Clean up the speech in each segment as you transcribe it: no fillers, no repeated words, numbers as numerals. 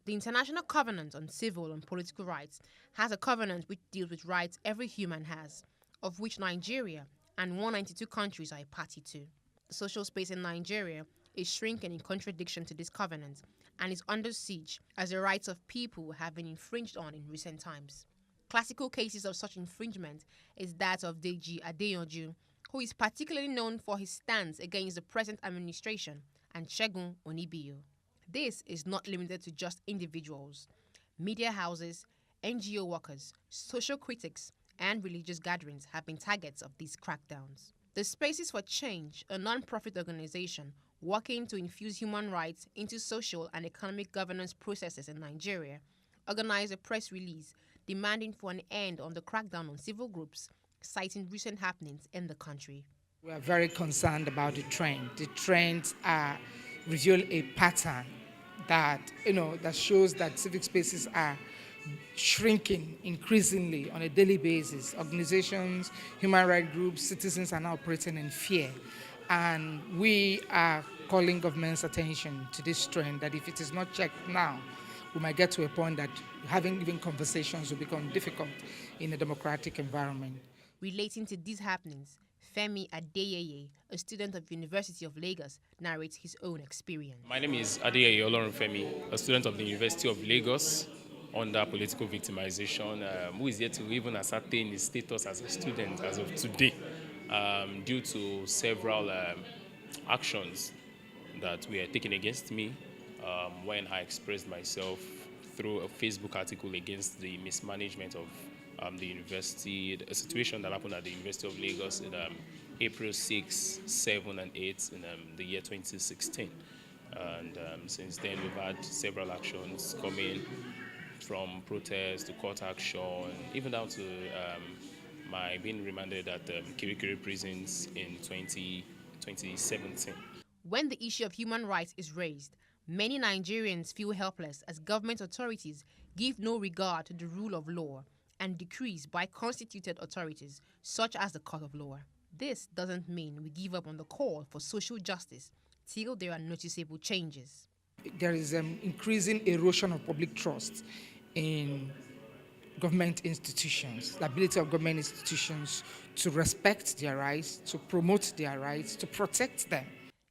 The International Covenant on Civil and Political Rights has a covenant which deals with rights every human has, of which Nigeria and 192 countries are a party to. The social space in Nigeria is shrinking in contradiction to this covenant and is under siege as the rights of people have been infringed on in recent times. Classical cases of such infringement is that of Deji Adeyanju, who is particularly known for his stance against the present administration, and Segun Onibiyo. This is not limited to just individuals. Media houses, NGO workers, social critics, and religious gatherings have been targets of these crackdowns. The Spaces for Change, a non-profit organization working to infuse human rights into social and economic governance processes in Nigeria, organized a press release demanding for an end on the crackdown on civil groups, citing recent happenings in the country. We are very concerned about the trend. The trends reveal a pattern that shows that civic spaces are shrinking increasingly on a daily basis. Organizations, human rights groups, citizens are now operating in fear. And we are calling government's attention to this trend that if it is not checked now, we might get to a point that having even conversations will become difficult in a democratic environment. Relating to these happenings, Femi Adeyeye, a student of University of Lagos, narrates his own experience. My name is Adeyeye Olorunfemi, a student of the University of Lagos under political victimization, who is yet to even ascertain his status as a student as of today, due to several actions that were taken against me when I expressed myself through a Facebook article against the mismanagement of the university, a situation that happened at the University of Lagos in April 6, 7, and 8 in the year 2016. And since then, we've had several actions coming from protests to court action, even down to my being remanded at Kirikiri prisons in 2017. When the issue of human rights is raised, many Nigerians feel helpless as government authorities give no regard to the rule of law and decrees by constituted authorities, such as the Court of Law. This doesn't mean we give up on the call for social justice till there are noticeable changes. There is increasing erosion of public trust in government institutions, the ability of government institutions to respect their rights, to promote their rights, to protect them.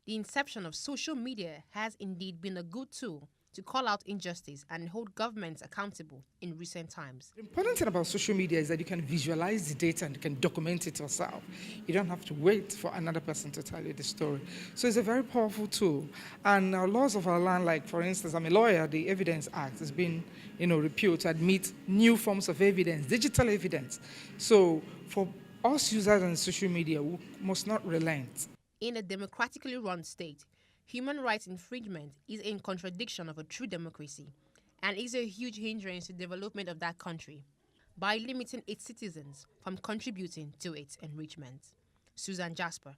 The inception of social media has indeed been a good tool to call out injustice and hold governments accountable in recent times. The important thing about social media is that you can visualize the data and you can document it yourself. You don't have to wait for another person to tell you the story. So it's a very powerful tool. And our laws of our land, like for instance, I'm a lawyer, the Evidence Act has been repealed to admit new forms of evidence, digital evidence. So for us users on social media, we must not relent. In a democratically run state, human rights infringement is in contradiction of a true democracy and is a huge hindrance to the development of that country by limiting its citizens from contributing to its enrichment. Susan Jasper,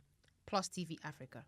Plus TV Africa.